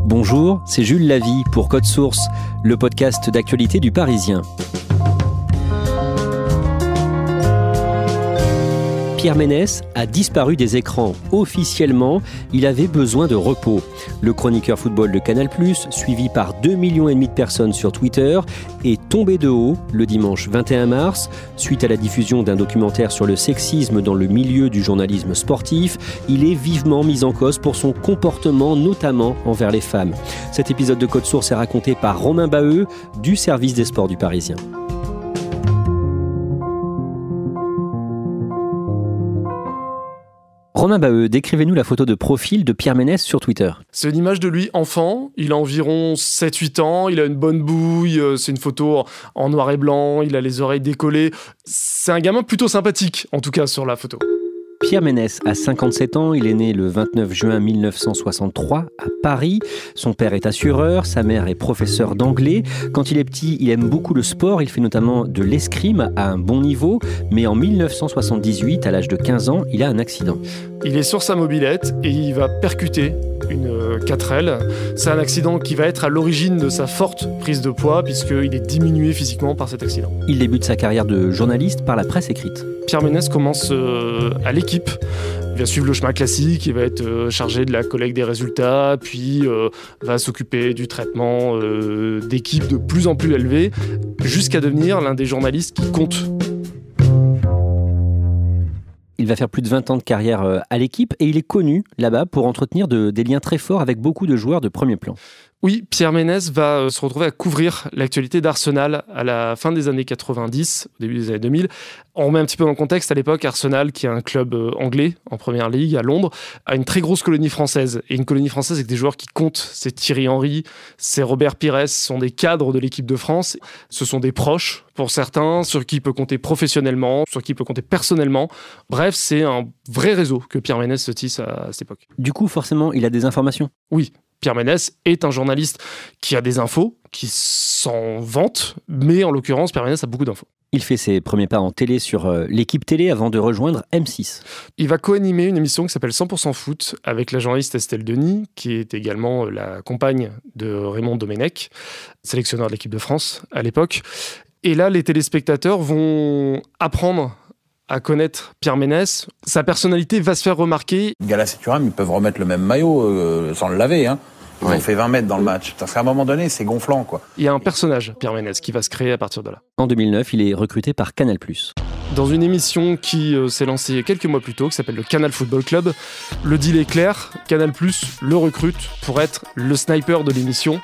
Bonjour, c'est Jules Lavie pour Code Source, le podcast d'actualité du Parisien. Pierre Ménès a disparu des écrans. Officiellement, il avait besoin de repos. Le chroniqueur football de Canal+, suivi par 2,5 millions de personnes sur Twitter, est tombé de haut le dimanche 21 mars. Suite à la diffusion d'un documentaire sur le sexisme dans le milieu du journalisme sportif, il est vivement mis en cause pour son comportement, notamment envers les femmes. Cet épisode de Code Source est raconté par Romain Baheux du service des sports du Parisien. Romain Baheux, décrivez-nous la photo de profil de Pierre Ménès sur Twitter. C'est une image de lui enfant, il a environ 7-8 ans, il a une bonne bouille, c'est une photo en noir et blanc, il a les oreilles décollées. C'est un gamin plutôt sympathique, en tout cas sur la photo. Pierre Ménès a 57 ans, il est né le 29 juin 1963 à Paris. Son père est assureur, sa mère est professeure d'anglais. Quand il est petit, il aime beaucoup le sport, il fait notamment de l'escrime à un bon niveau. Mais en 1978, à l'âge de 15 ans, il a un accident. Il est sur sa mobilette et il va percuter une 4L. C'est un accident qui va être à l'origine de sa forte prise de poids puisqu'il est diminué physiquement par cet accident. Il débute sa carrière de journaliste par la presse écrite. Pierre Ménès commence à l'équipe. Il va suivre le chemin classique, il va être chargé de la collecte des résultats, puis va s'occuper du traitement d'équipes de plus en plus élevées, jusqu'à devenir l'un des journalistes qui compte. Il va faire plus de 20 ans de carrière à l'équipe et il est connu là-bas pour entretenir des liens très forts avec beaucoup de joueurs de premier plan. Oui, Pierre Ménès va se retrouver à couvrir l'actualité d'Arsenal à la fin des années 90, au début des années 2000. On remet un petit peu dans le contexte, à l'époque, Arsenal, qui est un club anglais en première ligue à Londres, a une très grosse colonie française. Et une colonie française avec des joueurs qui comptent. C'est Thierry Henry, c'est Robert Pires, ce sont des cadres de l'équipe de France. Ce sont des proches pour certains, sur qui il peut compter professionnellement, sur qui il peut compter personnellement. Bref, c'est un vrai réseau que Pierre Ménès se tisse à cette époque. Du coup, forcément, il a des informations. Oui. Pierre Ménès est un journaliste qui a des infos, qui s'en vante, mais en l'occurrence, Pierre Ménès a beaucoup d'infos. Il fait ses premiers pas en télé sur l'équipe télé avant de rejoindre M6. Il va co-animer une émission qui s'appelle 100% foot avec la journaliste Estelle Denis, qui est également la compagne de Raymond Domenech, sélectionneur de l'équipe de France à l'époque. Et là, les téléspectateurs vont apprendre à connaître Pierre Ménès. Sa personnalité va se faire remarquer. Gallas et Thuram, ils peuvent remettre le même maillot sans le laver. Ils ont fait 20 mètres dans le match. Parce qu'à un moment donné, c'est gonflant, quoi. Il y a un personnage, Pierre Ménès, qui va se créer à partir de là. En 2009, il est recruté par Canal+. Dans une émission qui s'est lancée quelques mois plus tôt, qui s'appelle le Canal Football Club, le deal est clair. Canal+ le recrute pour être le sniper de l'émission.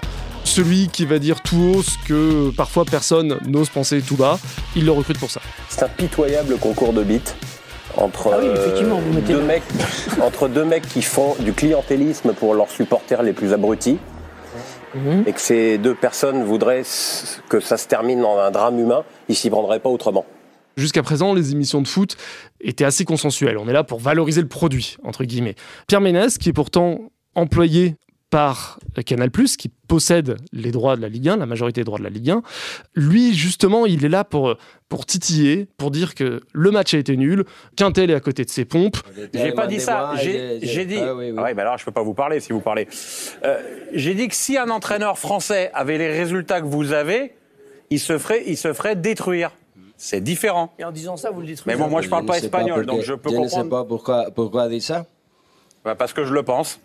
Celui qui va dire tout haut ce que parfois personne n'ose penser tout bas, il le recrute pour ça. C'est un pitoyable concours de bites entre, deux mecs qui font du clientélisme pour leurs supporters les plus abrutis. Et que ces deux personnes voudraient que ça se termine en un drame humain, ils s'y prendraient pas autrement. Jusqu'à présent, les émissions de foot étaient assez consensuelles. On est là pour valoriser le produit, entre guillemets. Pierre Ménès, qui est pourtant employé par Canal+, qui possède les droits de la Ligue 1, la majorité des droits de la Ligue 1. Lui, justement, il est là pour titiller, pour dire que le match a été nul, qu'Intel est à côté de ses pompes. J'ai pas dit ça, j'ai dit... Ah oui, bah alors je peux pas vous parler si vous parlez. J'ai dit que si un entraîneur français avait les résultats que vous avez, il se ferait détruire. C'est différent. Et en disant ça, vous le détruisez. Mais bon, moi je parle pas espagnol, donc je peux comprendre. Je ne sais pas pourquoi dire ça. Parce que je le pense.